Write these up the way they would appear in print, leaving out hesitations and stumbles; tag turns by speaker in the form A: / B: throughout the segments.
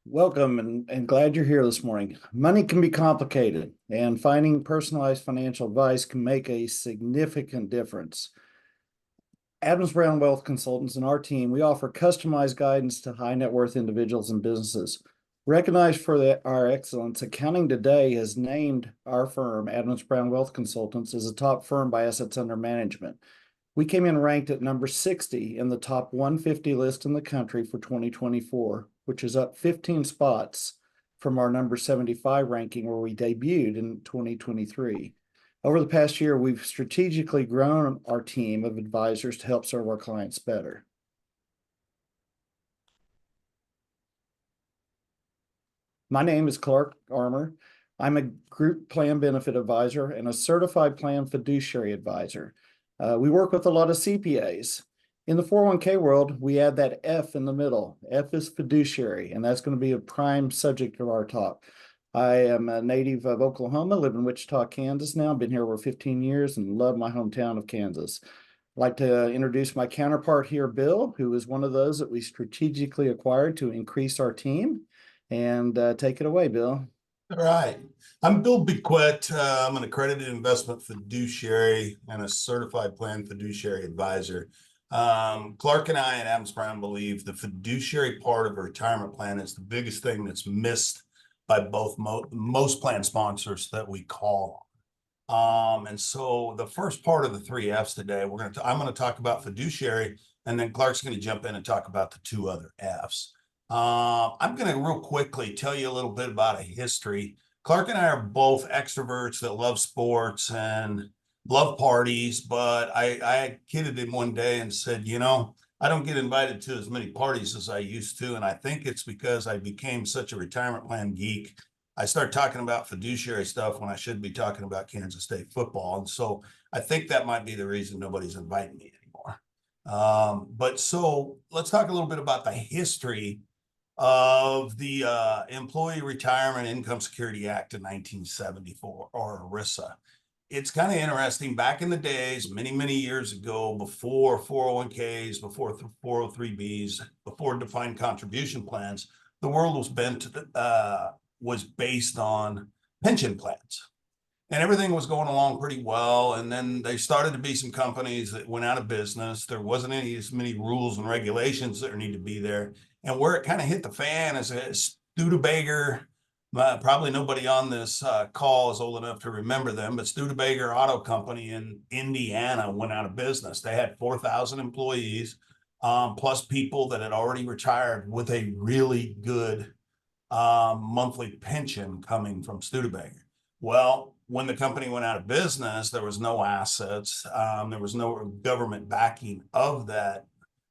A: Welcome and glad you're here this morning. Money can be complicated, and finding personalized financial advice can make a significant difference. Adams Brown Wealth Consultants and our team, we offer customized guidance to high net worth individuals and businesses. Recognized for our excellence, Accounting Today has named our firm, Adams Brown Wealth Consultants, as a top firm by assets under management. We came in ranked at number 60 in the top 150 list in the country for 2024, which is up 15 spots from our number 75 ranking where we debuted in 2023. Over the past year, we've strategically grown our team of advisors to help serve our clients better. My name is Clark Armour. I'm a group plan benefit advisor and a certified plan fiduciary advisor. We work with a lot of CPAs. In the 401k world, we add that F in the middle. F is fiduciary, and that's going to be a prime subject of our talk. I am a native of Oklahoma, live in Wichita, Kansas now. I've been here over 15 years and love my hometown of Kansas. I'd like to introduce my counterpart here, Bill, who is one of those that we strategically acquired to increase our team. And take it away, Bill.
B: All right. I'm Bill Bequette. I'm an accredited investment fiduciary and a certified plan fiduciary advisor. Clark and I at Adams Brown believe the fiduciary part of a retirement plan is the biggest thing that's missed by both most plan sponsors that we call. And so the first part of the three F's today, I'm going to talk about fiduciary, and then Clark's going to jump in and talk about the two other F's. I'm going to real quickly tell you a little bit about a history. Clark and I are both extroverts that love sports and love parties, but I kidded him one day and said, I don't get invited to as many parties as I used to. And I think it's because I became such a retirement plan geek. I started talking about fiduciary stuff when I should be talking about Kansas State football. And so I think that might be the reason nobody's inviting me anymore. But so let's talk a little bit about the history of the Employee Retirement Income Security Act of 1974, or ERISA. It's kind of interesting. Back in the days, many, many years ago, before 401ks, before 403bs, before defined contribution plans, the world was based on pension plans. And everything was going along pretty well. And then there started to be some companies that went out of business. There wasn't as many rules and regulations that need to be there. And where it kind of hit the fan is a Studebaker. Probably nobody on this call is old enough to remember them, but Studebaker Auto Company in Indiana went out of business. They had 4,000 employees, plus people that had already retired with a really good monthly pension coming from Studebaker. Well, when the company went out of business, there was no assets. There was no government backing of that.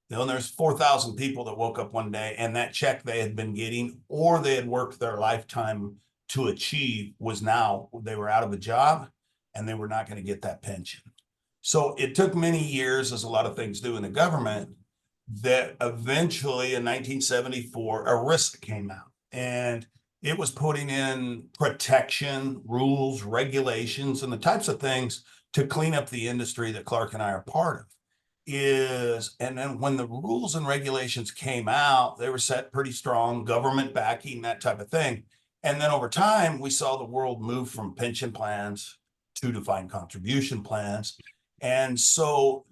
B: There's 4,000 people that woke up one day and that check they had been getting or they had worked their lifetime to achieve was now they were out of a job and they were not going to get that pension. So it took many years, as a lot of things do in the government, that eventually in 1974, ERISA came out. And it was putting in protection, rules, regulations, and the types of things to clean up the industry that Clark and I are part of. And then when the rules and regulations came out, they were set pretty strong, government backing, that type of thing. And then over time, we saw the world move from pension plans to defined contribution plans. And so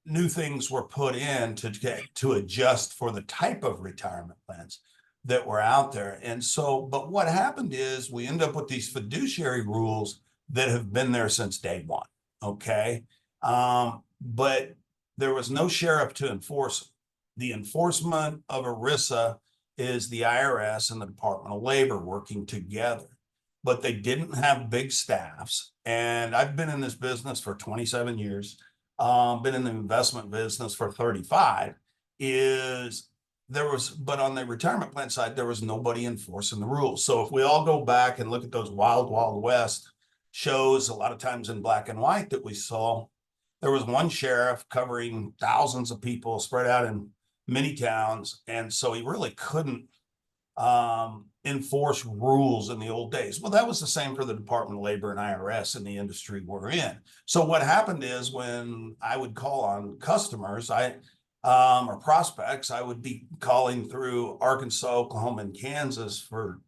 B: new things were put in to adjust for the type of retirement plans that were out there. And so, but what happened is we end up with these fiduciary rules that have been there since day one. Okay. But there was no sheriff to enforce them. The enforcement of ERISA is the IRS and the Department of Labor working together, but they didn't have big staffs. And I've been in this business for 27 years, been in the investment business for 35. But on the retirement plan side, there was nobody enforcing the rules. So if we all go back and look at those Wild Wild West shows, a lot of times in black and white that we saw, there was one sheriff covering thousands of people spread out in many towns. And so he really couldn't enforce rules in the old days. Well, that was the same for the Department of Labor and IRS in the industry we're in. So what happened is when I would call on customers, or prospects, I would be calling through Arkansas, Oklahoma, and Kansas for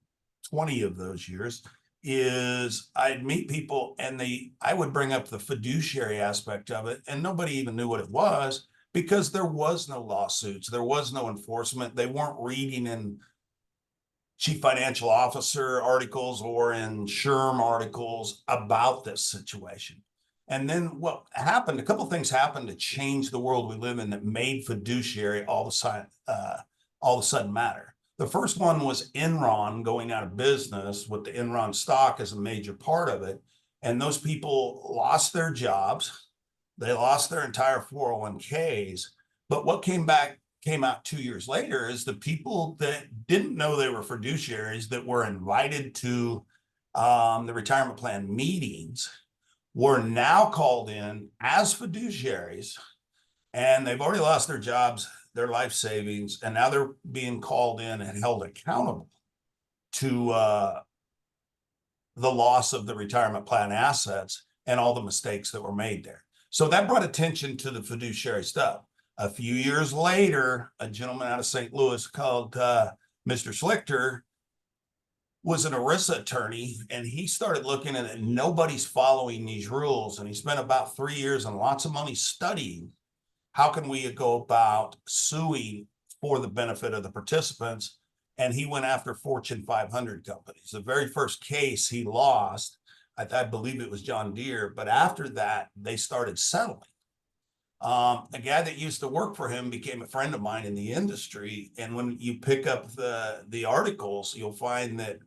B: 20 of those years. Is I'd meet people and I would bring up the fiduciary aspect of it, and nobody even knew what it was because there was no lawsuits, there was no enforcement. They weren't reading in chief financial officer articles or in SHRM articles about this situation. And then what happened, a couple of things happened to change the world we live in that made fiduciary all of a sudden matter. The first one was Enron going out of business with the Enron stock as a major part of it. And those people lost their jobs. They lost their entire 401ks. But what came out 2 years later is the people that didn't know they were fiduciaries that were invited to the retirement plan meetings were now called in as fiduciaries, and they've already lost their jobs, their life savings, and now they're being called in and held accountable to the loss of the retirement plan assets and all the mistakes that were made there. So that brought attention to the fiduciary stuff. A few years later, a gentleman out of St. Louis called Mr. Schlichter was an ERISA attorney, and he started looking at it. Nobody's following these rules, and he spent about 3 years and lots of money studying how can we go about suing for the benefit of the participants. And he went after Fortune 500 companies. The very first case he lost, I believe it was John Deere, but after that, they started settling. A guy that used to work for him became a friend of mine in the industry. And when you pick up the articles, you'll find that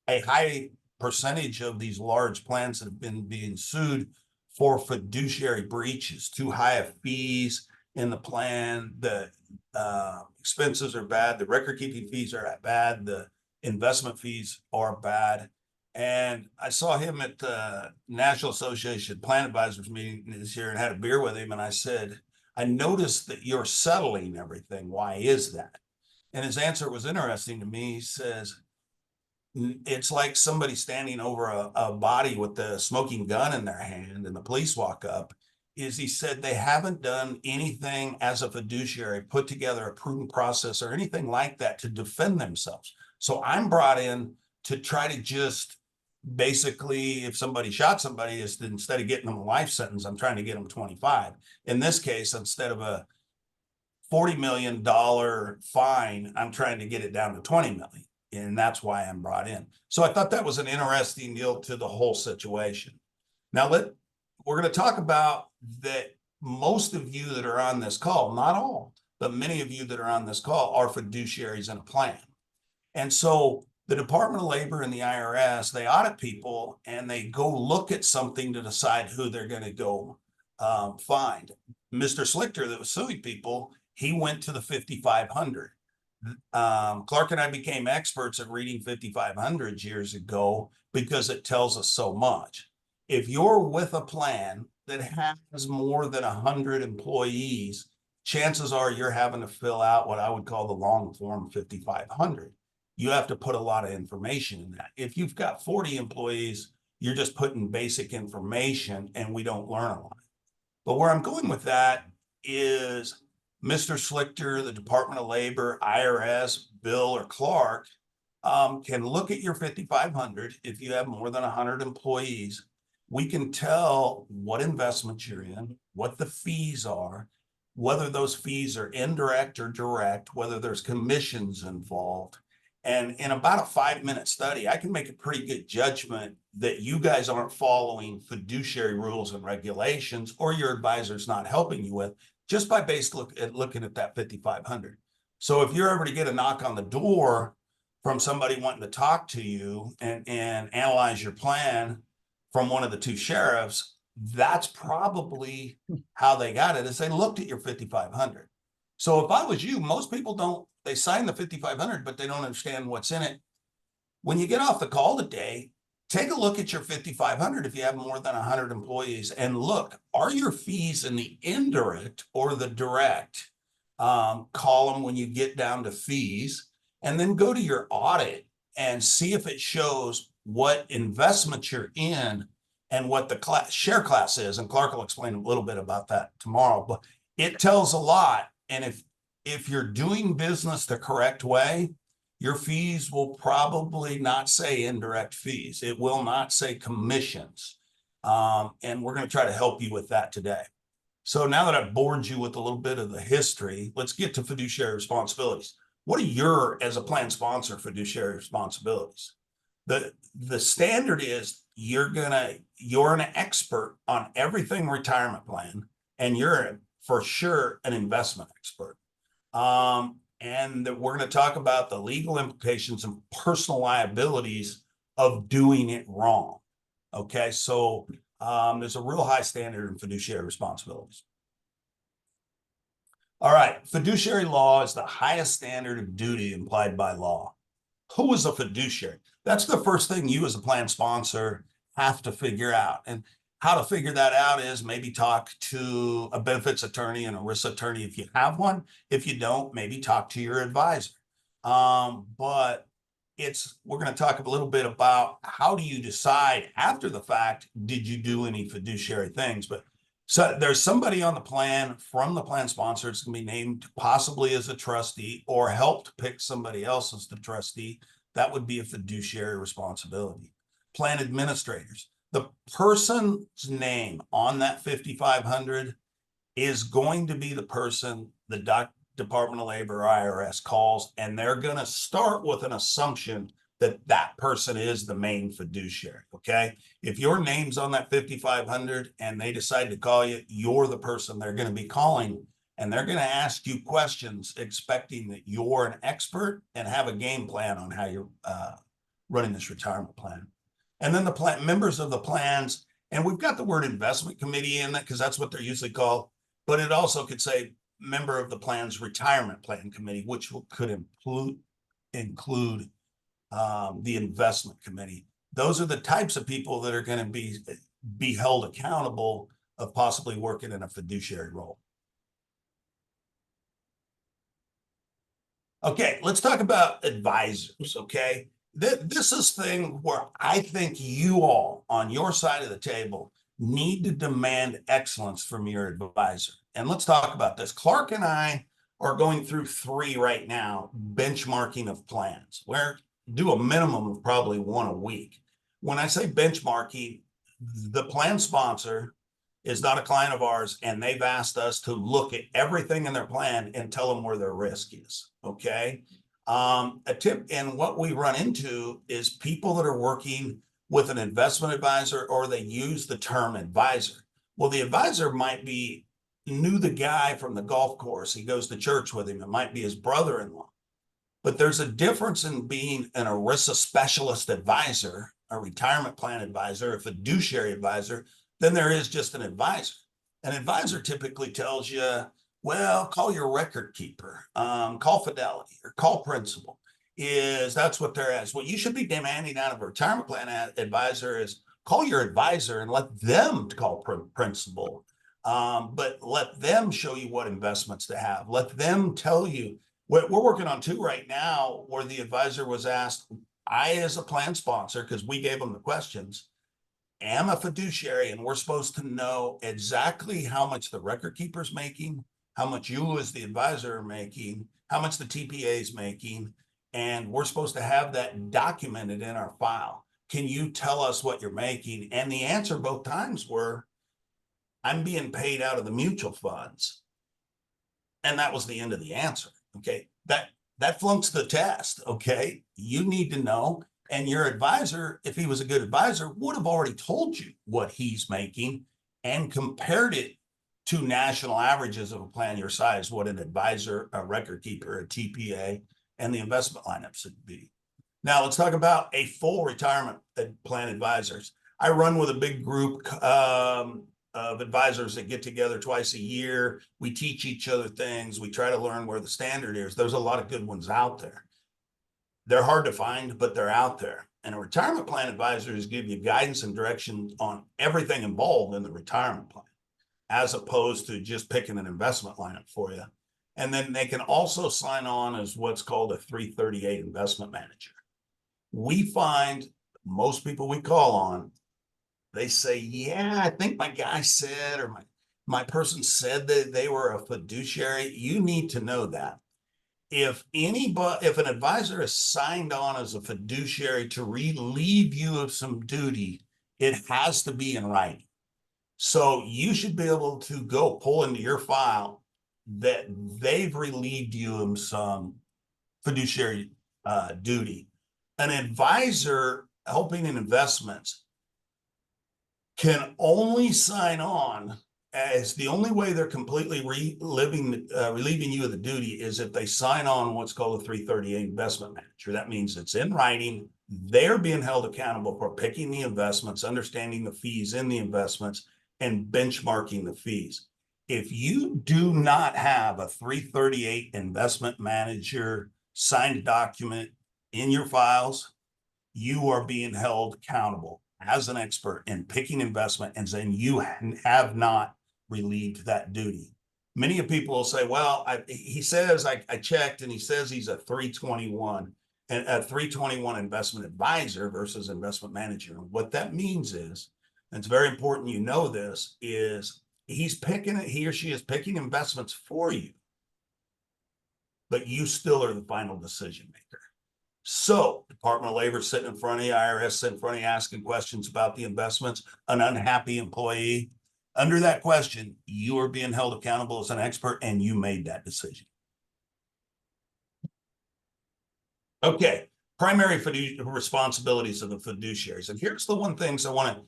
B: a high percentage of these large plans that have been being sued for fiduciary breaches, too high of fees in the plan, the expenses are bad, the record keeping fees are bad, the investment fees are bad. And I saw him at the National Association Plan Advisors meeting this year and had a beer with him. And I said, I noticed that you're settling everything. Why is that? And his answer was interesting to me. He says, it's like somebody standing over a body with a smoking gun in their hand and the police walk up. He said they haven't done anything as a fiduciary, put together a prudent process or anything like that to defend themselves. So I'm brought in to try to just basically, if somebody shot somebody, instead of getting them a life sentence, I'm trying to get them 25. In this case, instead of a $40 million fine, I'm trying to get it down to 20 million. And that's why I'm brought in. So I thought that was an interesting deal to the whole situation. Now we're going to talk about that. Most of you that are on this call, not all, but many of you that are on this call are fiduciaries in a plan. And so the Department of Labor and the IRS, they audit people and they go look at something to decide who they're going to go find. Mr. Schlichter that was suing people, he went to the 5,500. Clark and I became experts at reading 5,500 years ago because it tells us so much. If you're with a plan that has more than 100 employees, chances are you're having to fill out what I would call the long form 5,500. You have to put a lot of information in that. If you've got 40 employees, you're just putting basic information and we don't learn a lot. But where I'm going with that is Mr. Schlichter, the Department of Labor, IRS, Bill, or Clark can look at your 5,500. If you have more than 100 employees, we can tell what investments you're in, what the fees are, whether those fees are indirect or direct, whether there's commissions involved. And in about a 5-minute study, I can make a pretty good judgment that you guys aren't following fiduciary rules and regulations, or your advisor's not helping you with, just by looking at that 5,500. So if you're ever to get a knock on the door from somebody wanting to talk to you and analyze your plan from one of the two sheriffs, that's probably how they got it, is they looked at your 5,500. So if I was you, most people don't, they sign the 5,500, but they don't understand what's in it. When you get off the call today, take a look at your 5,500 if you have more than 100 employees and look, are your fees in the indirect or the direct column when you get down to fees? And then go to your audit and see if it shows what investments you're in and what the share class is. And Clark will explain a little bit about that tomorrow, but it tells a lot. And if you're doing business the correct way, your fees will probably not say indirect fees. It will not say commissions. And we're going to try to help you with that today. So now that I've bored you with a little bit of the history, let's get to fiduciary responsibilities. What are your, as a plan sponsor, fiduciary responsibilities? The standard is you're an expert on everything retirement plan, and you're for sure an investment expert. And we're going to talk about the legal implications and personal liabilities of doing it wrong. Okay, so there's a real high standard in fiduciary responsibilities. All right, fiduciary law is the highest standard of duty implied by law. Who is a fiduciary? That's the first thing you as a plan sponsor have to figure out. And how to figure that out is maybe talk to a benefits attorney and a risk attorney if you have one. If you don't, maybe talk to your advisor. But we're going to talk a little bit about how do you decide after the fact, did you do any fiduciary things? But so there's somebody on the plan from the plan sponsor. It's going to be named possibly as a trustee or helped pick somebody else as the trustee. That would be a fiduciary responsibility. Plan administrators. The person's name on that 5,500 is going to be the person the Department of Labor or IRS calls, and they're going to start with an assumption that that person is the main fiduciary. Okay. If your name's on that 5,500 and they decide to call you, you're the person they're going to be calling, and they're going to ask you questions expecting that you're an expert and have a game plan on how you're running this retirement plan. And then the plan members of the plans, and we've got the word investment committee in that because that's what they're usually called, but it also could say member of the plan's retirement plan committee, which could include the investment committee. Those are the types of people that are going to be held accountable of possibly working in a fiduciary role. Okay, let's talk about advisors. Okay, this is thing where I think you all on your side of the table need to demand excellence from your advisor. And let's talk about this. Clark and I are going through 3 right now, benchmarking of plans, where do a minimum of probably 1 a week. When I say benchmarking, the plan sponsor is not a client of ours, and they've asked us to look at everything in their plan and tell them where their risk is. Okay. A tip, and what we run into is people that are working with an investment advisor, or they use the term advisor. Well, the advisor might be knew the guy from the golf course. He goes to church with him. It might be his brother-in-law. But there's a difference in being an ERISA specialist advisor, a retirement plan advisor, a fiduciary advisor, than there is just an advisor. An advisor typically tells you, well, call your record keeper, call Fidelity, or call Principal. That's what they're as. What you should be demanding out of a retirement plan advisor is call your advisor and let them call Principal. But let them show you what investments to have. Let them tell you. We're working on 2 right now where the advisor was asked, I, as a plan sponsor, because we gave them the questions, am a fiduciary, and we're supposed to know exactly how much the record keeper's making, how much you as the advisor are making, how much the TPA is making, and we're supposed to have that documented in our file. Can you tell us what you're making? And the answer both times were, I'm being paid out of the mutual funds. And that was the end of the answer. Okay, that flunks the test. Okay, you need to know, and your advisor, if he was a good advisor, would have already told you what he's making and compared it to national averages of a plan your size, what an advisor, a record keeper, a TPA, and the investment lineup should be. Now let's talk about a full retirement plan advisors. I run with a big group of advisors that get together twice a year. We teach each other things. We try to learn where the standard is. There's a lot of good ones out there. They're hard to find, but they're out there. And a retirement plan advisors give you guidance and direction on everything involved in the retirement plan, as opposed to just picking an investment lineup for you. And then they can also sign on as what's called a 338 investment manager. We find most people we call on, they say, yeah, I think my guy said, or my person said that they were a fiduciary, you need to know that. If an advisor is signed on as a fiduciary to relieve you of some duty, it has to be in writing. So you should be able to go pull into your file that they've relieved you of some fiduciary duty. An advisor helping in investments can only sign on, as the only way they're completely relieving you of the duty is if they sign on what's called a 338 investment manager. That means it's in writing. They're being held accountable for picking the investments, understanding the fees in the investments, and benchmarking the fees. If you do not have a 338 investment manager signed document in your files, you are being held accountable as an expert in picking investment, and then you have not relieved that duty. Many of people will say, well, he says I checked and he says he's a 321 and a 321 investment advisor versus investment manager. And what that means is, and it's very important you know this, is he or she is picking investments for you, but you still are the final decision maker. So Department of Labor sitting in front of you, IRS sitting in front of you, asking questions about the investments, an unhappy employee. Under that question, you are being held accountable as an expert and you made that decision. Okay, primary responsibilities of the fiduciaries. And here's the one things I want to,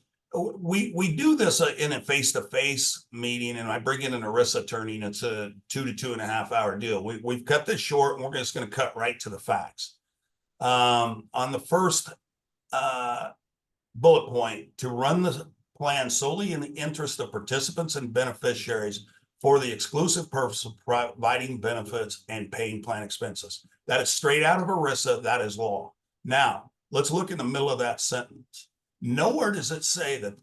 B: we do this in a face-to-face meeting, and I bring in an ERISA attorney, and it's a 2 to 2.5 hour deal. We've cut this short, and we're just going to cut right to the facts. On the first bullet point, to run the plan solely in the interest of participants and beneficiaries for the exclusive purpose of providing benefits and paying plan expenses. That is straight out of ERISA. That is law. Now, let's look in the middle of that sentence. Nowhere does it say that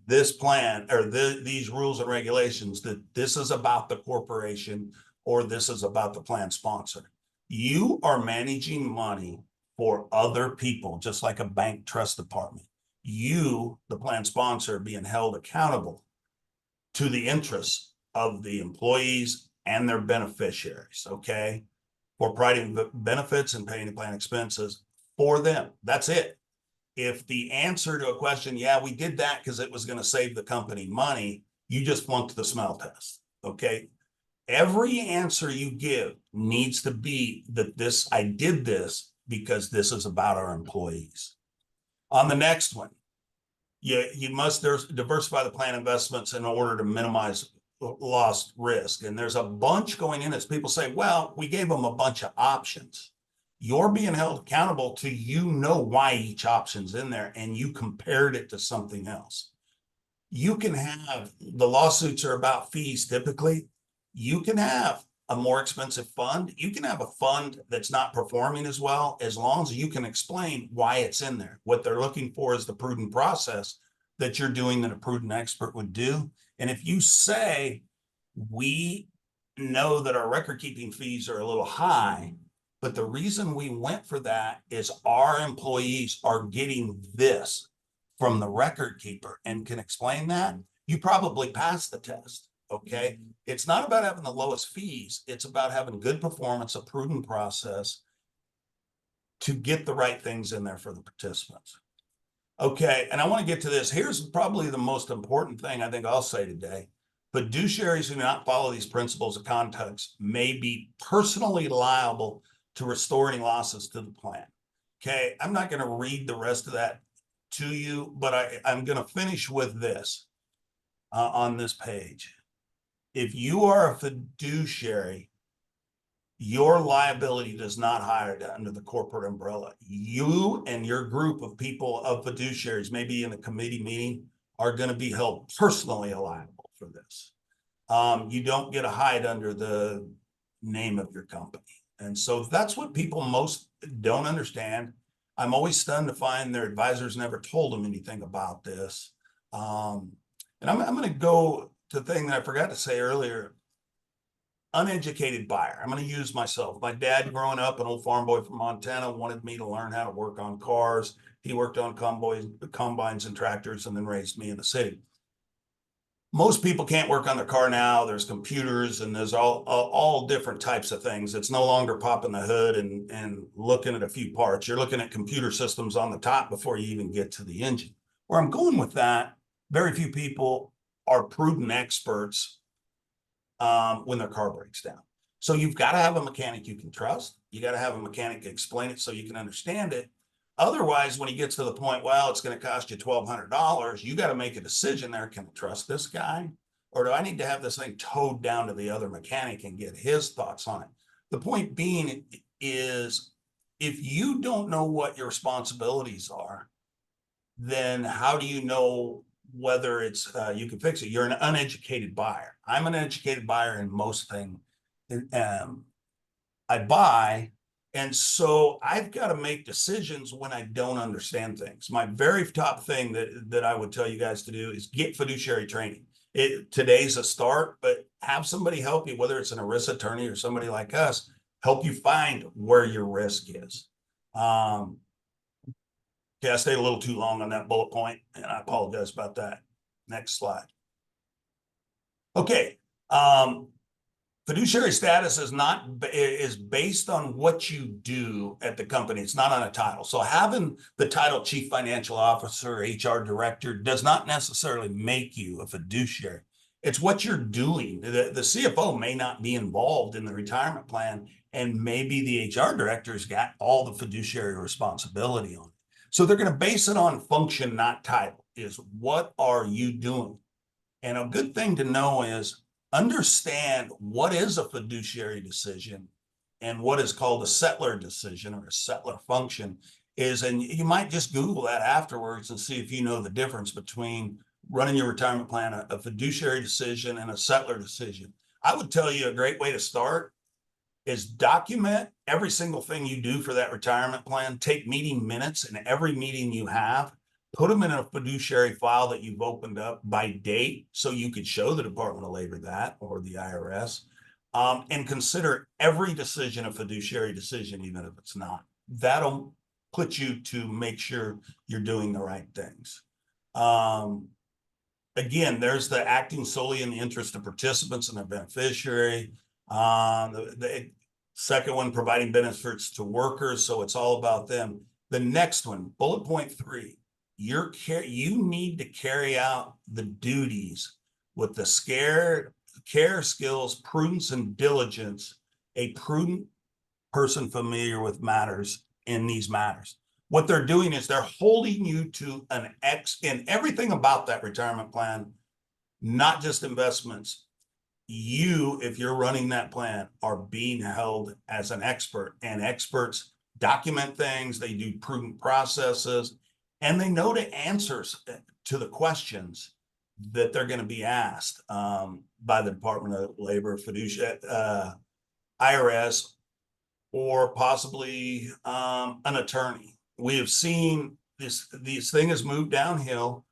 B: this plan or these rules and regulations, that this is about the corporation or this is about the plan sponsor. You are managing money for other people, just like a bank trust department. You, the plan sponsor, being held accountable to the interests of the employees and their beneficiaries, okay? For providing benefits and paying the plan expenses for them. That's it. If the answer to a question, yeah, we did that because it was going to save the company money, you just flunked the smell test, okay? Every answer you give needs to be that I did this because this is about our employees. On the next one, you must diversify the plan investments in order to minimize loss risk. And there's a bunch going in as people say, well, we gave them a bunch of options. You're being held accountable to why each option's in there, and you compared it to something else. You can have, the lawsuits are about fees typically. You can have a more expensive fund. You can have a fund that's not performing as well, as long as you can explain why it's in there. What they're looking for is the prudent process that you're doing that a prudent expert would do. And if you say, we know that our record keeping fees are a little high, but the reason we went for that is our employees are getting this from the record keeper and can explain that, you probably pass the test. Okay. It's not about having the lowest fees. It's about having good performance, a prudent process to get the right things in there for the participants. Okay. And I want to get to this. Here's probably the most important thing I think I'll say today. Fiduciaries who do not follow these principles of conduct may be personally liable to restore any losses to the plan. Okay. I'm not going to read the rest of that to you, but I'm going to finish with this on this page. If you are a fiduciary, your liability does not hide under the corporate umbrella. You and your group of people of fiduciaries, maybe in a committee meeting, are going to be held personally liable for this. You don't get a hide under the name of your company. And so that's what people most don't understand. I'm always stunned to find their advisors never told them anything about this. And I'm going to go to the thing that I forgot to say earlier. Uneducated buyer. I'm going to use myself. My dad, growing up, an old farm boy from Montana, wanted me to learn how to work on cars. He worked on combines and tractors and then raised me in the city. most people can't work on their car now. There's computers and there's all different types of things. It's no longer popping the hood and looking at a few parts. You're looking at computer systems on the top before you even get to the engine. Where I'm going with that, very few people are prudent experts when their car breaks down. So you've got to have a mechanic you can trust. You got to have a mechanic explain it so you can understand it. Otherwise, when he gets to the point, well, it's going to cost you $1,200, you got to make a decision there. Can I trust this guy? Or do I need to have this thing towed down to the other mechanic and get his thoughts on it? The point being is, if you don't know what your responsibilities are, then how do you know whether it's you can fix it? You're an uneducated buyer. I'm an educated buyer in most things I buy. And so I've got to make decisions when I don't understand things. My very top thing that I would tell you guys to do is get fiduciary training. Today's a start, but have somebody help you, whether it's an ERISA attorney or somebody like us, help you find where your risk is. Okay, I stayed a little too long on that bullet point, and I apologize about that. Next slide. Okay. Fiduciary status is based on what you do at the company. It's not on a title. So having the title Chief Financial Officer, HR Director does not necessarily make you a fiduciary. It's what you're doing. The CFO may not be involved in the retirement plan, and maybe the HR Director's got all the fiduciary responsibility on it. So they're going to base it on function, not title. Is what are you doing? And a good thing to know is understand what is a fiduciary decision and what is called a settler decision or a settler function is, and you might just Google that afterwards and see if you know the difference between running your retirement plan, a fiduciary decision and a settler decision. I would tell you a great way to start is document every single thing you do for that retirement plan. Take meeting minutes in every meeting you have. Put them in a fiduciary file that you've opened up by date so you could show the Department of Labor that, or the IRS, and consider every decision a fiduciary decision, even if it's not. That'll put you to make sure you're doing the right things. Again, there's the acting solely in the interest of participants and the beneficiary. The second one, providing benefits to workers. So it's all about them. The next one, bullet point 3, you need to carry out the duties with the care, skills, prudence, and diligence, a prudent person familiar with matters in these matters. What they're doing is they're holding you to an X in everything about that retirement plan, not just investments. You, if you're running that plan, are being held as an expert, and experts document things, they do prudent processes, and they know the answers to the questions that they're going to be asked by the Department of Labor, Fiduciary, IRS, or possibly an attorney. We have seen this thing has moved downhill.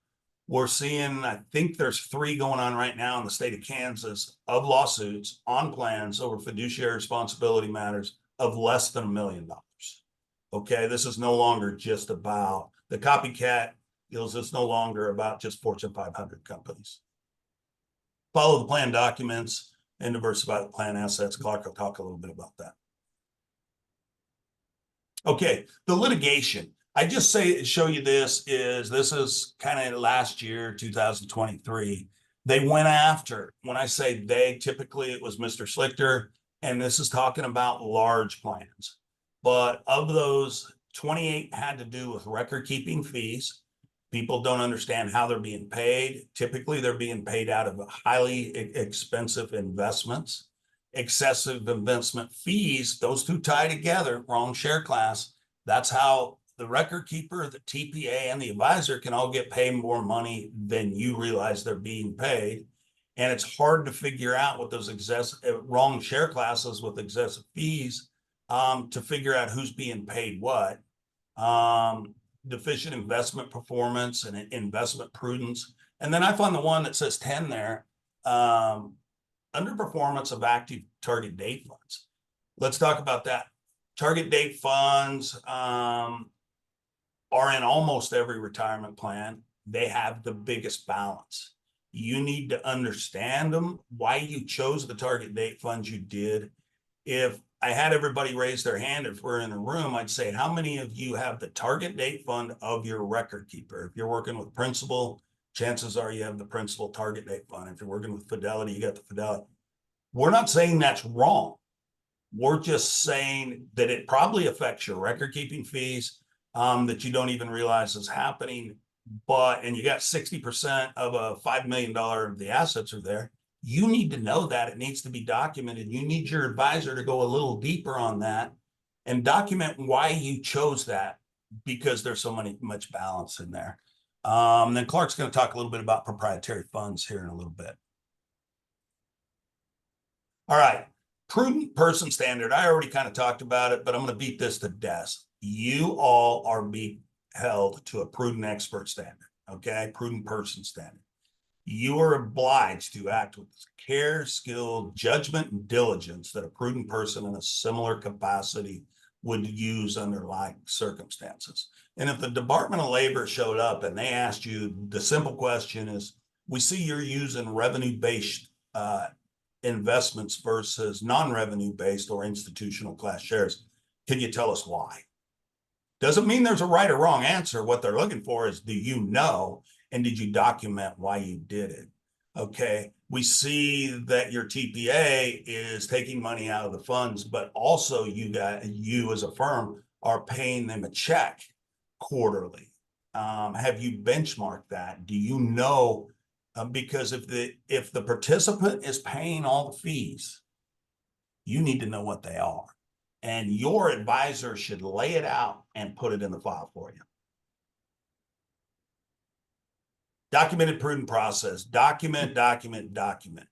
B: We're seeing, I think there's 3 going on right now in the state of Kansas of lawsuits on plans over fiduciary responsibility matters of less than $1 million. Okay, this is no longer just about the copycat deals. It's no longer about just Fortune 500 companies. Follow the plan documents and diversify the plan assets. Clark will talk a little bit about that. Okay, the litigation. I just show you this is kind of last year, 2023. They went after, when I say they, typically it was Mr. Schlichter, and this is talking about large plans. But of those, 28 had to do with record keeping fees. People don't understand how they're being paid. Typically, they're being paid out of highly expensive investments. Excessive investment fees, those two tie together, wrong share class. That's how the record keeper, the TPA, and the advisor can all get paid more money than you realize they're being paid. And it's hard to figure out what those wrong share classes with excessive fees to figure out who's being paid what. Deficient investment performance and investment prudence. And then I find the one that says 10 there, underperformance of active target date funds. Let's talk about that. Target date funds are in almost every retirement plan. They have the biggest balance. You need to understand them, why you chose the target date funds you did. If I had everybody raise their hand, if we're in a room, I'd say, how many of you have the target date fund of your record keeper? If you're working with Principal, chances are you have the Principal target date fund. If you're working with Fidelity, you got the Fidelity. We're not saying that's wrong. We're just saying that it probably affects your record keeping fees, that you don't even realize is happening. And you got 60% of a $5 million of the assets are there. You need to know that. It needs to be documented. You need your advisor to go a little deeper on that and document why you chose that, because there's so much balance in there. Then Clark's going to talk a little bit about proprietary funds here in a little bit. All right. Prudent person standard. I already kind of talked about it, but I'm going to beat this to death. You all are being held to a prudent expert standard. Okay. Prudent person standard. You are obliged to act with care, skill, judgment, and diligence that a prudent person in a similar capacity would use under like circumstances. And if the Department of Labor showed up and they asked you, the simple question is, we see you're using revenue-based investments versus non-revenue based or institutional class shares. Can you tell us why? Doesn't mean there's a right or wrong answer. What they're looking for is, do you know, and did you document why you did it? Okay, we see that your TPA is taking money out of the funds, but also you as a firm are paying them a check quarterly. Have you benchmarked that? Do you know? Because if the participant is paying all the fees, you need to know what they are. And your advisor should lay it out and put it in the file for you. Documented prudent process. Document.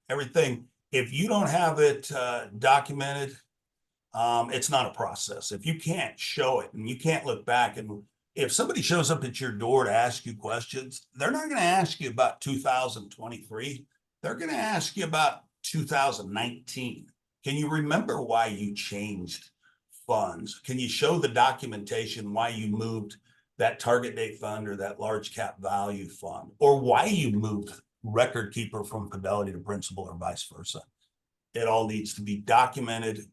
B: Everything. If you don't have it documented, it's not a process. If you can't show it and you can't look back, and if somebody shows up at your door to ask you questions, they're not going to ask you about 2023. They're going to ask you about 2019. Can you remember why you changed funds? Can you show the documentation why you moved that target date fund or that large cap value fund, or why you moved record keeper from Fidelity to Principal or vice versa? It all needs to be documented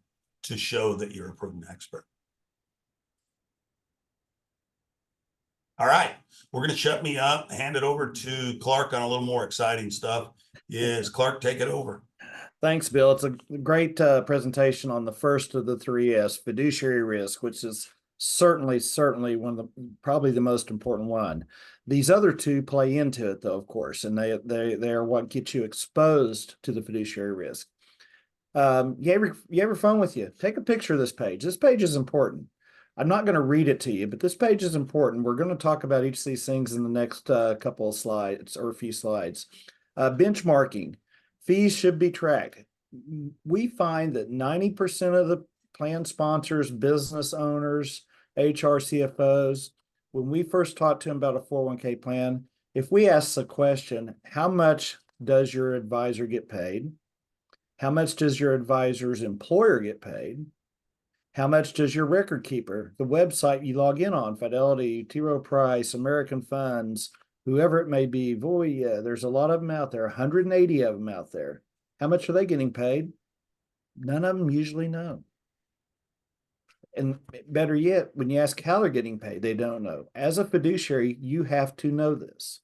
B: to show that you're a prudent expert. All right, we're going to shut me up, hand it over to Clark on a little more exciting stuff. Yes, Clark, take it over.
A: Thanks, Bill. It's a great presentation on the first of the 3S, fiduciary risk, which is certainly probably the most important one. These other two play into it, though, of course, and they are what gets you exposed to the fiduciary risk. You have your phone with you. Take a picture of this page. This page is important. I'm not going to read it to you, but this page is important. We're going to talk about each of these things in the next couple of slides or a few slides. Benchmarking. Fees should be tracked. We find that 90% of the plan sponsors, business owners, HR CFOs, when we first talked to them about a 401k plan, if we ask the question, how much does your advisor get paid? How much does your advisor's employer get paid? How much does your record keeper, the website you log in on, Fidelity, T. Rowe Price, American Funds, whoever it may be, Voya, there's a lot of them out there, 180 of them out there. How much are they getting paid? None of them usually know. And better yet, when you ask how they're getting paid, they don't know. As a fiduciary, you have to know this.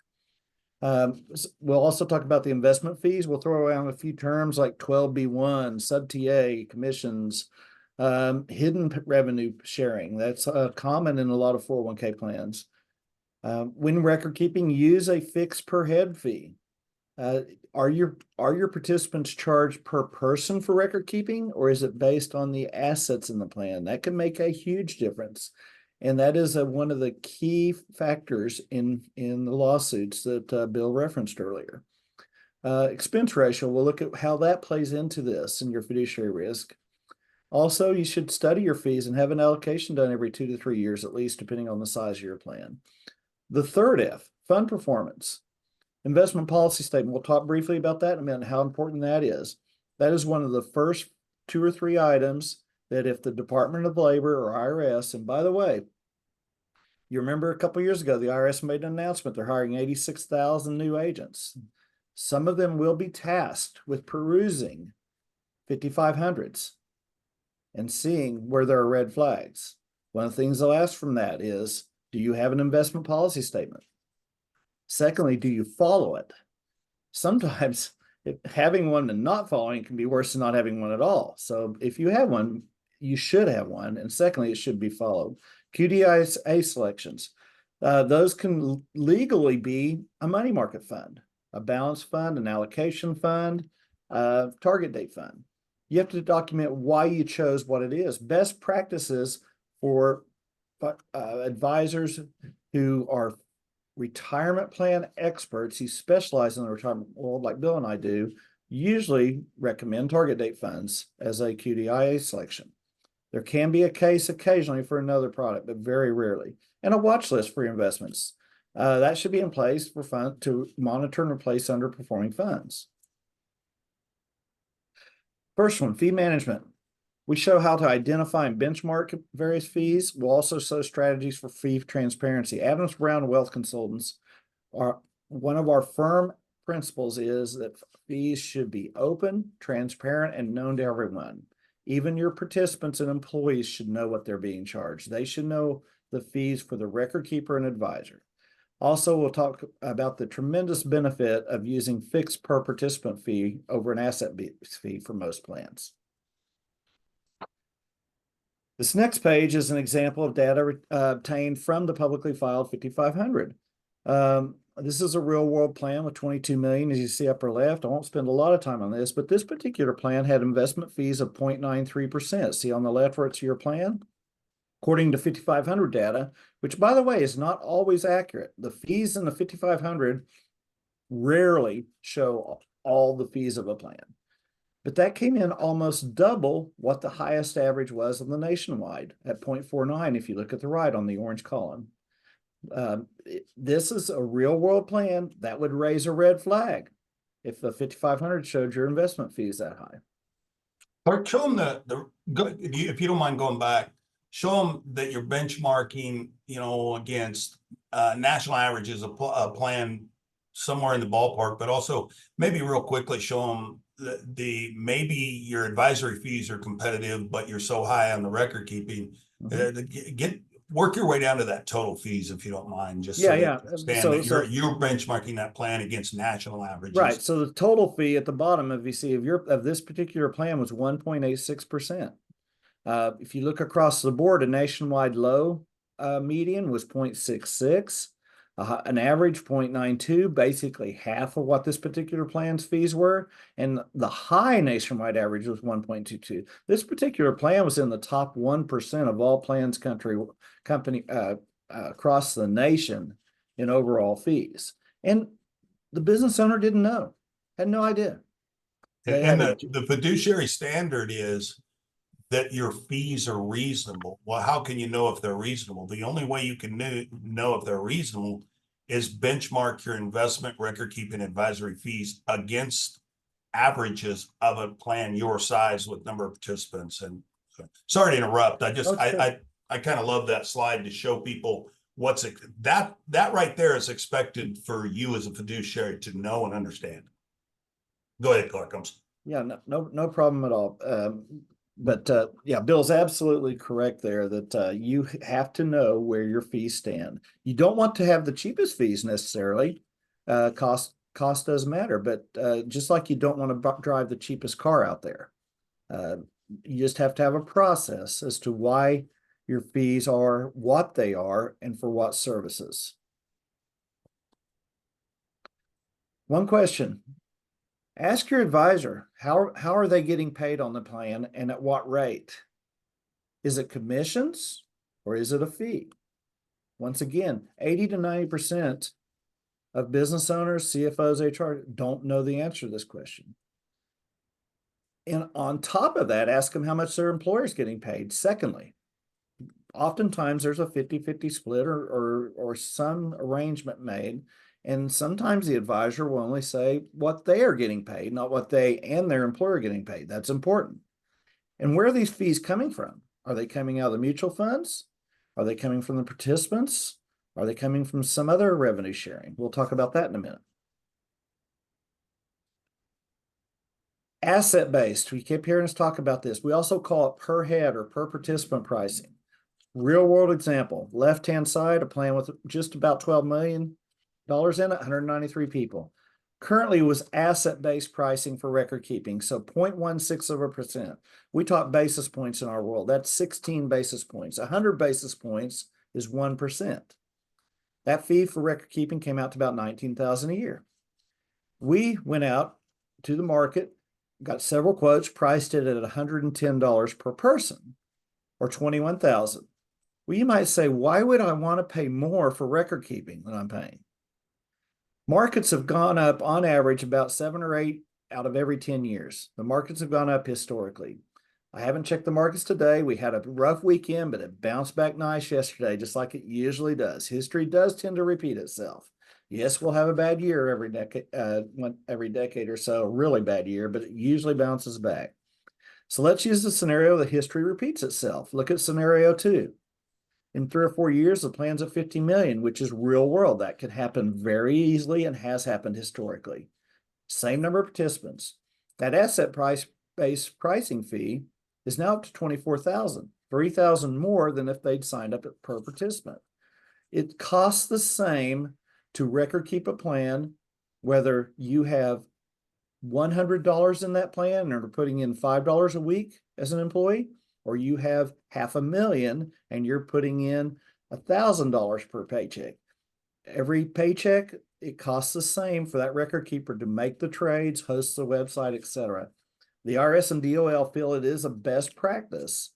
A: We'll also talk about the investment fees. We'll throw around a few terms like 12B1, sub-TA, commissions, hidden revenue sharing. That's common in a lot of 401k plans. When record keeping, use a fixed per head fee. Are your participants charged per person for record keeping, or is it based on the assets in the plan? That can make a huge difference. And that is one of the key factors in the lawsuits that Bill referenced earlier. Expense ratio, we'll look at how that plays into this and your fiduciary risk. Also, you should study your fees and have an allocation done every 2 to 3 years, at least, depending on the size of your plan. The third F, fund performance. Investment policy statement. We'll talk briefly about that in a minute, how important that is. That is one of the first 2 or 3 items that if the Department of Labor or IRS, and by the way, you remember a couple of years ago, the IRS made an announcement. They're hiring 86,000 new agents. Some of them will be tasked with perusing 5500s and seeing where there are red flags. One of the things they'll ask from that is, do you have an investment policy statement? Secondly, do you follow it? Sometimes having one and not following can be worse than not having one at all. So if you have one, you should have one. And secondly, it should be followed. QDIA selections. Those can legally be a money market fund, a balance fund, an allocation fund, target date fund. You have to document why you chose what it is. Best practices for advisors who are retirement plan experts who specialize in the retirement world, like Bill and I do, usually recommend target date funds as a QDIA selection. There can be a case occasionally for another product, but very rarely. And a watch list for your investments. That should be in place for fund to monitor and replace underperforming funds. First one, fee management. We show how to identify and benchmark various fees. We'll also show strategies for fee transparency. Adams Brown Wealth Consultants are one of our firm principles is that fees should be open, transparent, and known to everyone. Even your participants and employees should know what they're being charged. They should know the fees for the record keeper and advisor. Also, we'll talk about the tremendous benefit of using fixed per participant fee over an asset-based fee for most plans. This next page is an example of data obtained from the publicly filed 5500. This is a real world plan with 22 million, as you see upper left. I won't spend a lot of time on this, but this particular plan had investment fees of 0.93%. See on the left where it's your plan? According to 5500 data, which by the way is not always accurate. The fees in the 5500 rarely show all the fees of a plan. But that came in almost double what the highest average was on the nationwide at 0.49 if you look at the right on the orange column. This is a real world plan that would raise a red flag if the 5500 showed your investment fees that high.
B: Clark, show them if you don't mind going back, show them that you're benchmarking, against national averages, a plan somewhere in the ballpark, but also maybe real quickly show them maybe your advisory fees are competitive, but you're so high on the record keeping. Work your way down to that total fees if you don't mind. Just so you're benchmarking that plan against national averages.
A: Right. So the total fee at the bottom, if you see of this particular plan was 1.86%. If you look across the board, a nationwide low median was 0.66. An average 0.92, basically half of what this particular plan's fees were, and the high nationwide average was 1.22. This particular plan was in the top 1% of all plans across the nation in overall fees, and the business owner didn't know, had no idea.
B: And the fiduciary standard is that your fees are reasonable. Well, how can you know if they're reasonable? The only way you can know if they're reasonable is benchmark your investment record keeping advisory fees against averages of a plan your size with number of participants. And sorry to interrupt. I kind of love that slide to show people that right there is expected for you as a fiduciary to know and understand. Go ahead, Clark.
A: Yeah, no problem at all. But yeah, Bill's absolutely correct there that you have to know where your fees stand. You don't want to have the cheapest fees necessarily. Cost does matter, but just like you don't want to drive the cheapest car out there. You just have to have a process as to why your fees are what they are and for what services. One question. Ask your advisor, how are they getting paid on the plan and at what rate? Is it commissions or is it a fee? Once again, 80 to 90% of business owners, CFOs, HR don't know the answer to this question. And on top of that, ask them how much their employer is getting paid. Secondly, oftentimes there's a 50-50 split or some arrangement made. And sometimes the advisor will only say what they are getting paid, not what they and their employer are getting paid. That's important. And where are these fees coming from? Are they coming out of the mutual funds? Are they coming from the participants? Are they coming from some other revenue sharing? We'll talk about that in a minute. Asset-based, we keep hearing us talk about this. We also call it per head or per participant pricing. Real world example, left-hand side, a plan with just about $12 million in it, 193 people. Currently was asset-based pricing for record keeping, so 0.16%. We talk basis points in our world. That's 16 basis points. 100 basis points is 1%. That fee for record keeping came out to about $19,000 a year. We went out to the market, got several quotes, priced it at $110 per person, or $21,000. Well, you might say, why would I want to pay more for record keeping than I'm paying? Markets have gone up on average about 7 or 8 out of every 10 years. The markets have gone up historically. I haven't checked the markets today. We had a rough weekend, but it bounced back nice yesterday, just like it usually does. History does tend to repeat itself. Yes, we'll have a bad year every decade or so, a really bad year, but it usually bounces back. So let's use the scenario that history repeats itself. Look at scenario 2. In 3 or 4 years, the plan's at 50 million, which is real world. That could happen very easily and has happened historically. Same number of participants. That asset-based pricing fee is now up to 24,000, 3,000 more than if they'd signed up per participant. It costs the same to record keep a plan, whether you have $100 in that plan and are putting in $5 a week as an employee, or you have $500,000 and you're putting in $1,000 per paycheck. Every paycheck, it costs the same for that record keeper to make the trades, host the website, etc. The IRS and DOL feel it is a best practice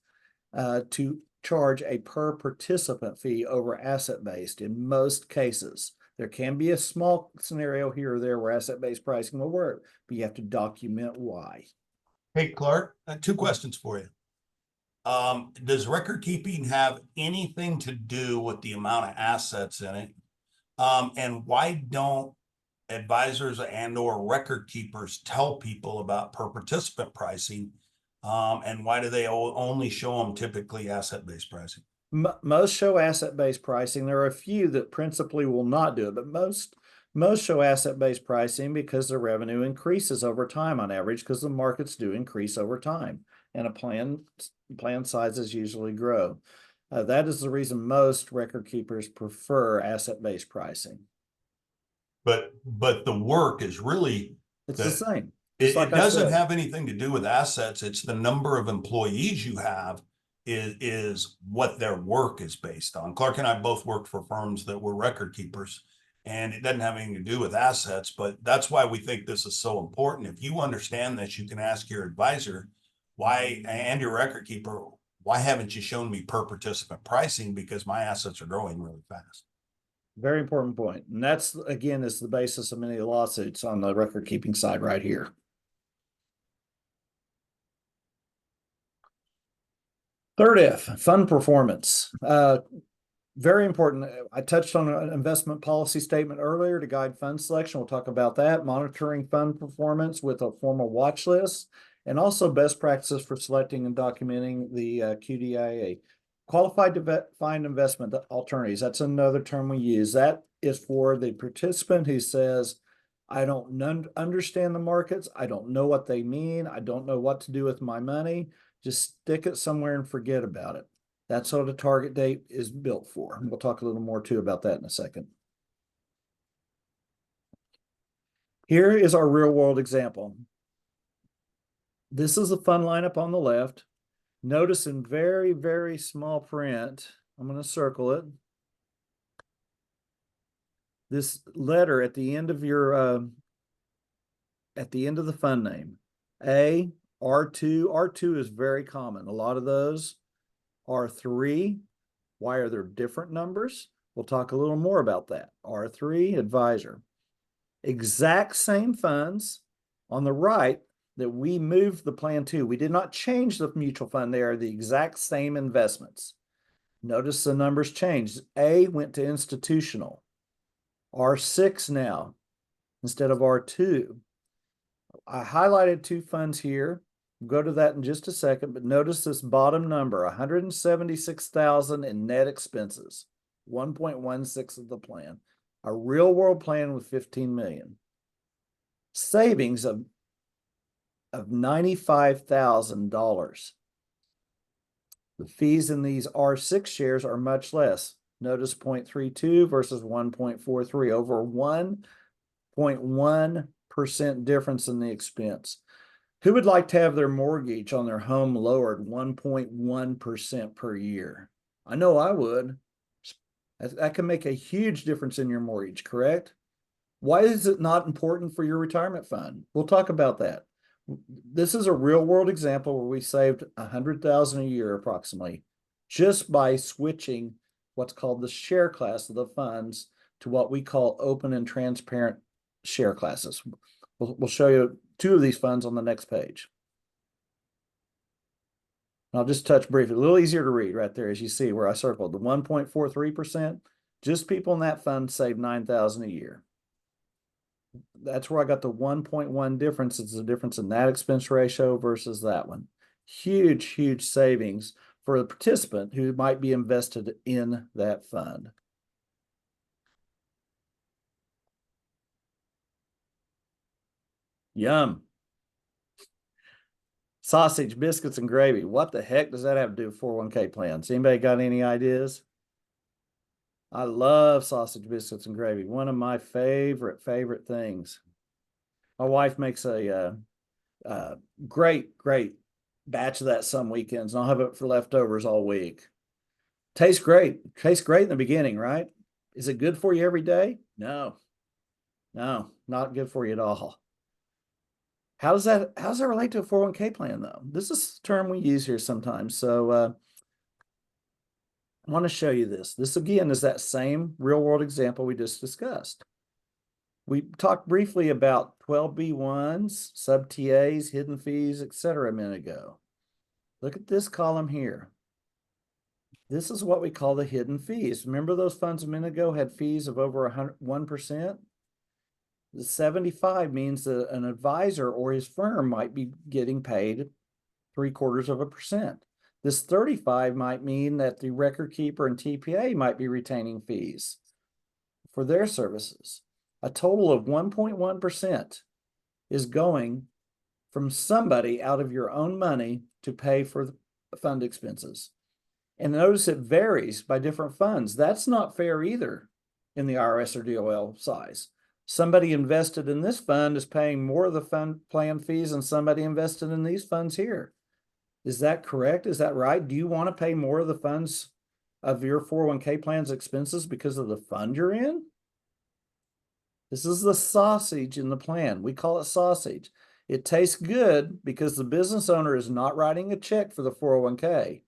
A: to charge a per participant fee over asset-based in most cases. There can be a small scenario here or there where asset-based pricing will work, but you have to document why.
B: Hey, Clark, 2 questions for you. Does record keeping have anything to do with the amount of assets in it? And why don't advisors and or record keepers tell people about per participant pricing? And why do they only show them typically asset-based pricing?
A: Most show asset-based pricing. There are a few that principally will not do it, but most show asset-based pricing because the revenue increases over time on average, because the markets do increase over time and a plan sizes usually grow. That is the reason most record keepers prefer asset-based pricing.
B: But the work is really
A: it's the same.
B: It doesn't have anything to do with assets. It's the number of employees you have is what their work is based on. Clark and I both worked for firms that were record keepers, and it doesn't have anything to do with assets, but that's why we think this is so important. If you understand this, you can ask your advisor why, and your record keeper, why haven't you shown me per participant pricing? Because my assets are growing really fast.
A: Very important point. And that's, again, is the basis of many of the lawsuits on the record keeping side right here. Third F, fund performance. Very important. I touched on an investment policy statement earlier to guide fund selection. We'll talk about that. Monitoring fund performance with a formal watch list, and also best practices for selecting and documenting the QDIA. Qualified defined investment alternatives. That's another term we use. That is for the participant who says, I don't understand the markets. I don't know what they mean. I don't know what to do with my money. Just stick it somewhere and forget about it. That's what a target date is built for. And we'll talk a little more too about that in a second. Here is our real world example. This is the fund lineup on the left. Notice in very, very small print, I'm going to circle it. This letter at the end of your, at the end of the fund name, A, R2. R2 is very common. A lot of those. R3. Why are there different numbers? We'll talk a little more about that. R3, advisor. Exact same funds on the right that we moved the plan to. We did not change the mutual fund. They are the exact same investments. Notice the numbers changed. A went to institutional. R6 now instead of R2. I highlighted 2 funds here. We'll go to that in just a second, but notice this bottom number, 176,000 in net expenses, 1.16 of the plan. A real world plan with 15 million. Savings of of $95,000. The fees in these R6 shares are much less. Notice 0.32 versus 1.43, over 1.1% difference in the expense. Who would like to have their mortgage on their home lowered 1.1% per year? I know I would. That can make a huge difference in your mortgage, correct? Why is it not important for your retirement fund? We'll talk about that. This is a real world example where we saved $100,000 a year approximately just by switching what's called the share class of the funds to what we call open and transparent share classes. We'll show you two of these funds on the next page. I'll just touch briefly, a little easier to read right there, as you see where I circled the 1.43%. Just people in that fund save $9,000 a year. That's where I got the 1.1 difference. It's the difference in that expense ratio versus that one. Huge, huge savings for the participant who might be invested in that fund. Yum. Sausage, biscuits, and gravy. What the heck does that have to do with 401k plans? Anybody got any ideas? I love sausage, biscuits, and gravy. One of my favorite things. My wife makes a great batch of that some weekends, and I'll have it for leftovers all week. Tastes great. Tastes great in the beginning, right? Is it good for you every day? No, not good for you at all. How does that relate to a 401k plan though? This is a term we use here sometimes. So I want to show you this. This again is that same real world example we just discussed. We talked briefly about 12B1s, sub TAs, hidden fees, etc. a minute ago. Look at this column here. This is what we call the hidden fees. Remember those funds a minute ago had fees of over 1%? The 75 means that an advisor or his firm might be getting paid 0.75%. This 35 might mean that the record keeper and TPA might be retaining fees for their services. A total of 1.1% is going from somebody out of your own money to pay for fund expenses. And notice it varies by different funds. That's not fair either in the IRS or DOL size. Somebody invested in this fund is paying more of the fund plan fees than somebody invested in these funds here. Is that correct? Is that right? Do you want to pay more of the funds of your 401k plan's expenses because of the fund you're in? This is the sausage in the plan. We call it sausage. It tastes good because the business owner is not writing a check for the 401k,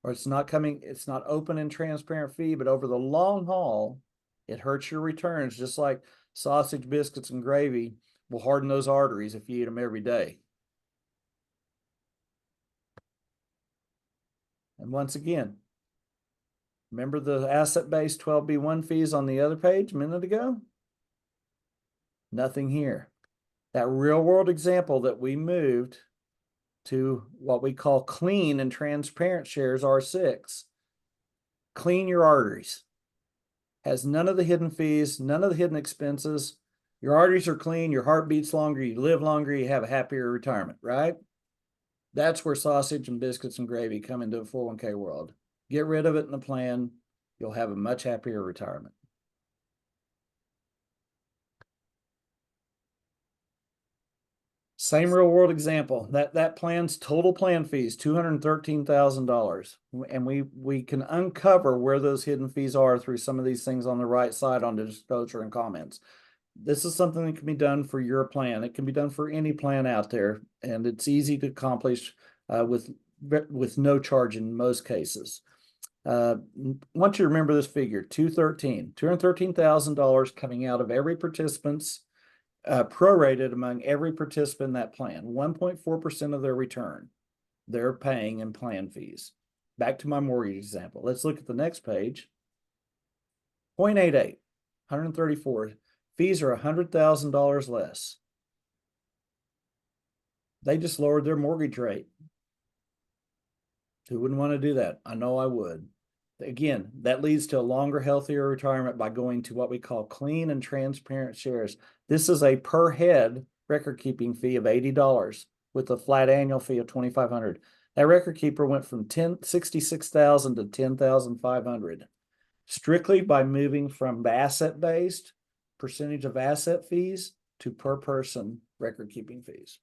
A: or it's not open and transparent fee, but over the long haul, it hurts your returns, just like sausage, biscuits, and gravy will harden those arteries if you eat them every day. And once again, remember the asset-based 12B1 fees on the other page a minute ago? Nothing here. That real-world example that we moved to what we call clean and transparent shares R6. Clean your arteries. Has none of the hidden fees, none of the hidden expenses. Your arteries are clean, your heart beats longer, you live longer, you have a happier retirement, right? That's where sausage and biscuits and gravy come into the 401k world. Get rid of it in the plan. You'll have a much happier retirement. Same real world example. That plan's total plan fees, $213,000. And we can uncover where those hidden fees are through some of these things on the right side on the disclosure and comments. This is something that can be done for your plan. It can be done for any plan out there, and it's easy to accomplish with no charge in most cases. I want you to remember this figure, $213,000 coming out of every participant's prorated among every participant in that plan. 1.4% of their return they're paying in plan fees. Back to my mortgage example. Let's look at the next page. 0.88, 134. Fees are $100,000 less. They just lowered their mortgage rate. Who wouldn't want to do that? I know I would. Again, that leads to a longer, healthier retirement by going to what we call clean and transparent shares. This is a per head record keeping fee of $80. with a flat annual fee of $2,500. That record keeper went from 66,000 to 10,500, strictly by moving from asset-based percentage of asset fees to per person record keeping fees.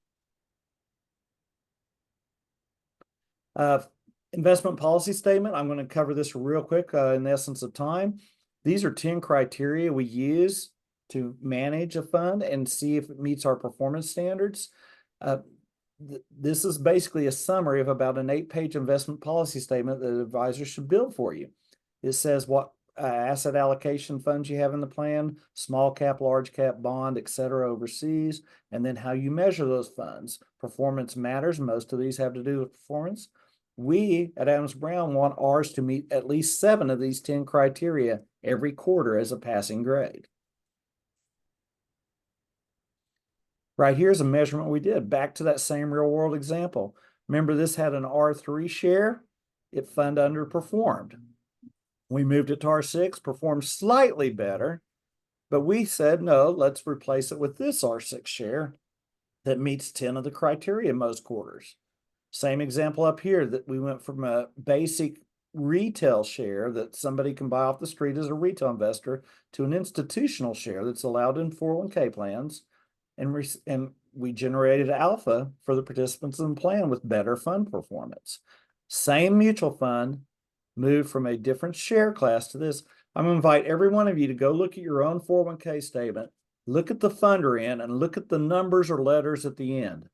A: Investment policy statement. I'm going to cover this real quick in the essence of time. These are 10 criteria we use to manage a fund and see if it meets our performance standards. This is basically a summary of about an 8-page investment policy statement that advisors should build for you. It says what asset allocation funds you have in the plan, small cap, large cap, bond, etc. overseas, and then how you measure those funds. Performance matters. Most of these have to do with performance. We at Adams Brown want ours to meet at least 7 of these 10 criteria every quarter as a passing grade. Right here's a measurement we did. Back to that same real world example. Remember, this had an R3 share. It fund underperformed. We moved it to R6, performed slightly better, but we said, no, let's replace it with this R6 share that meets 10 of the criteria most quarters. Same example up here, that we went from a basic retail share that somebody can buy off the street as a retail investor to an institutional share that's allowed in 401k plans. And we generated alpha for the participants in the plan with better fund performance. Same mutual fund moved from a different share class to this. I'm going to invite every one of you to go look at your own 401k statement, look at the funder in, and look at the numbers or letters at the end.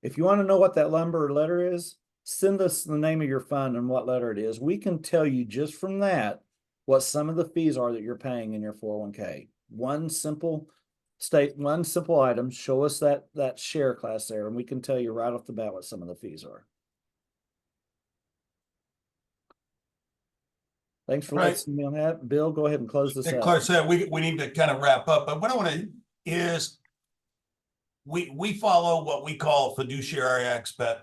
A: If you want to know what that number or letter is, send us the name of your fund and what letter it is. We can tell you just from that what some of the fees are that you're paying in your 401k. One simple item, show us that share class there, and we can tell you right off the bat what some of the fees are. Thanks for listening on that. Bill, go ahead and close this out.
B: Clark said we need to kind of wrap up, but what I want to is we follow what we call fiduciary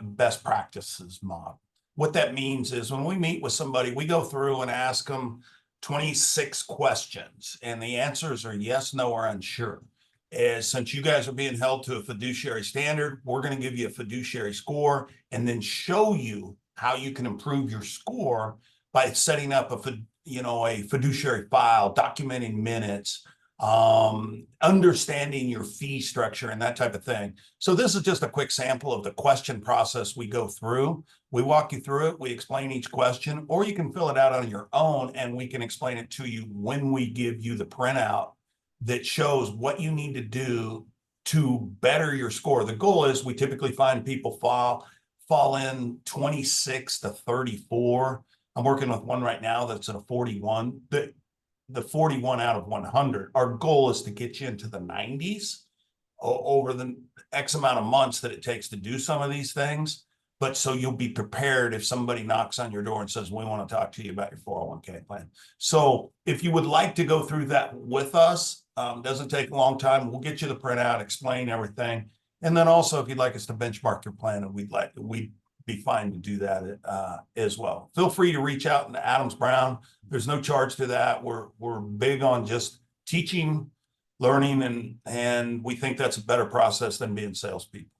B: best practices model. What that means is when we meet with somebody, we go through and ask them 26 questions, and the answers are yes, no, or unsure. Since you guys are being held to a fiduciary standard, we're going to give you a fiduciary score and then show you how you can improve your score by setting up a fiduciary file, documenting minutes, understanding your fee structure and that type of thing. So this is just a quick sample of the question process we go through. We walk you through it. We explain each question, or you can fill it out on your own and we can explain it to you when we give you the printout that shows what you need to do to better your score. The goal is we typically find people fall in 26 to 34. I'm working with one right now that's at a 41. The 41 out of 100. Our goal is to get you into the 90s over the X amount of months that it takes to do some of these things. But so you'll be prepared if somebody knocks on your door and says, we want to talk to you about your 401k plan. So if you would like to go through that with us, doesn't take a long time. We'll get you the printout, explain everything. And then also, if you'd like us to benchmark your plan, we'd be fine to do that as well. Feel free to reach out to Adams Brown. There's no charge to that. We're big on just teaching, learning, and we think that's a better process than being salespeople.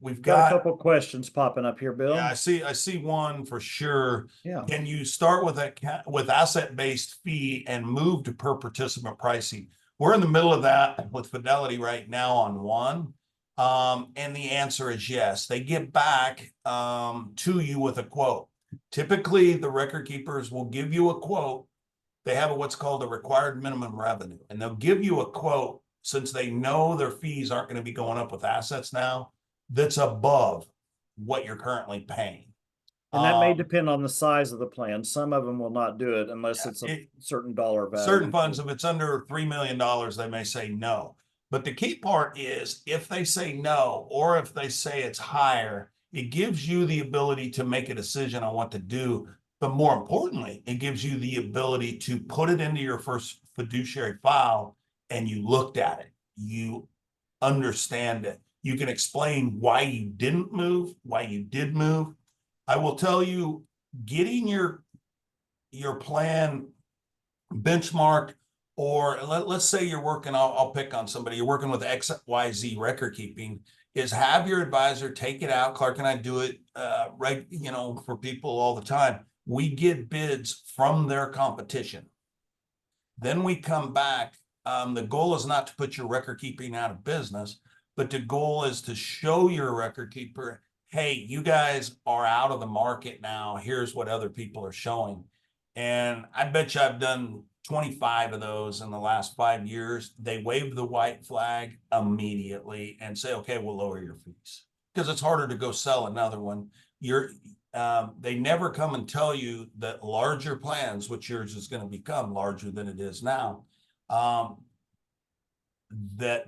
B: We've got
A: a couple questions popping up here, Bill.
B: Yeah, I see one for sure.
A: Yeah.
B: Can you start with asset-based fee and move to per participant pricing? We're in the middle of that with Fidelity right now on one. And the answer is yes. They get back to you with a quote. Typically, the record keepers will give you a quote. They have what's called a required minimum revenue, and they'll give you a quote since they know their fees aren't going to be going up with assets now, that's above what you're currently paying.
A: And that may depend on the size of the plan. Some of them will not do it unless it's a certain dollar value.
B: Certain funds, if it's under $3 million, they may say no. But the key part is if they say no, or if they say it's higher, it gives you the ability to make a decision on what to do. But more importantly, it gives you the ability to put it into your first fiduciary file and you looked at it. You understand it. You can explain why you didn't move, why you did move. I will tell you, getting your plan benchmarked, or let's say you're working, I'll pick on somebody, you're working with XYZ record keeping, is have your advisor take it out. Clark and I do it right, for people all the time. We get bids from their competition. Then we come back. The goal is not to put your record keeping out of business, but the goal is to show your record keeper, hey, you guys are out of the market now. Here's what other people are showing. And I bet you I've done 25 of those in the last 5 years. They wave the white flag immediately and say, okay, we'll lower your fees, because it's harder to go sell another one. They never come and tell you that larger plans, which yours is going to become larger than it is now, that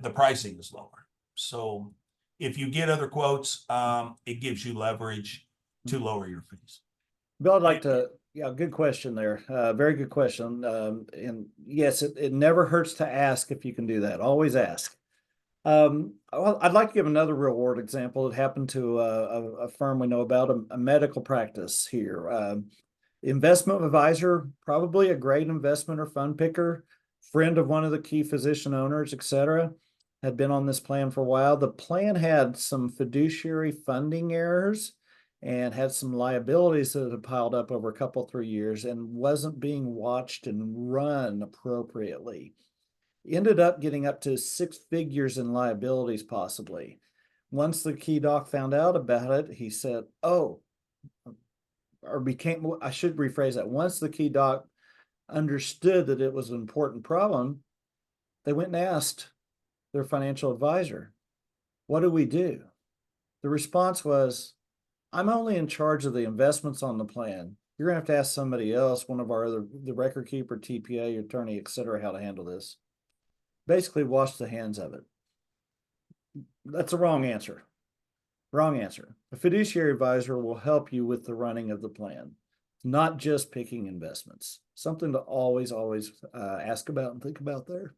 B: the pricing is lower. So if you get other quotes, it gives you leverage to lower your fees.
A: Bill, I'd like to, yeah, good question there. Very good question. And yes, it never hurts to ask if you can do that. Always ask. I'd like to give another real world example. It happened to a firm we know about, a medical practice here. Investment advisor, probably a great investment or fund picker, friend of one of the key physician owners, etc., had been on this plan for a while. The plan had some fiduciary funding errors and had some liabilities that had piled up over a couple, 3 years and wasn't being watched and run appropriately. Ended up getting up to 6 figures in liabilities, possibly. Once the key doc found out about it, he said, oh, I should rephrase that. Once the key doc understood that it was an important problem, they went and asked their financial advisor, what do we do? The response was, I'm only in charge of the investments on the plan. You're gonna have to ask somebody else, one of our the record keeper, TPA, attorney, etc., how to handle this. Basically wash the hands of it. That's a wrong answer. Wrong answer. A fiduciary advisor will help you with the running of the plan, not just picking investments. Something to always ask about and think about there.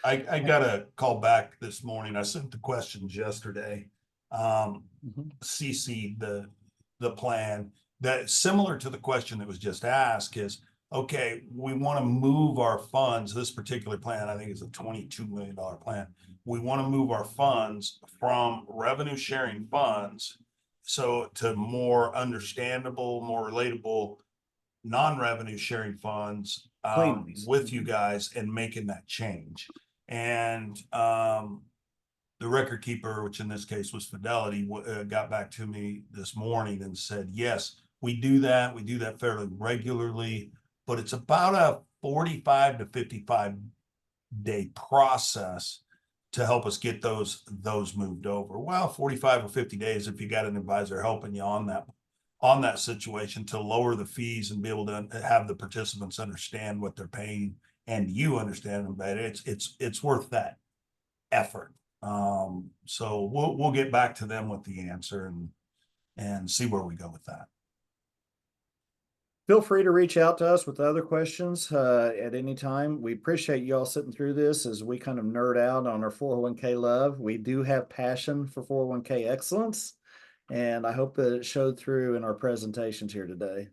B: I got a call back this morning. I sent the questions yesterday. CC the plan that similar to the question that was just asked is, okay, we want to move our funds. This particular plan, I think, is a $22 million plan. We want to move our funds from revenue sharing funds to more understandable, more relatable non-revenue sharing funds with you guys, and making that change. And the record keeper, which in this case was Fidelity, got back to me this morning and said, yes, we do that. We do that fairly regularly, but it's about a 45 to 55 day process to help us get those moved over. Well, 45 or 50 days if you got an advisor helping you on that situation to lower the fees and be able to have the participants understand what they're paying and you understand them better. It's worth that effort. So we'll get back to them with the answer and see where we go with that.
A: Feel free to reach out to us with other questions at any time. We appreciate you all sitting through this as we kind of nerd out on our 401k love. We do have passion for 401k excellence, and I hope that it showed through in our presentations here today.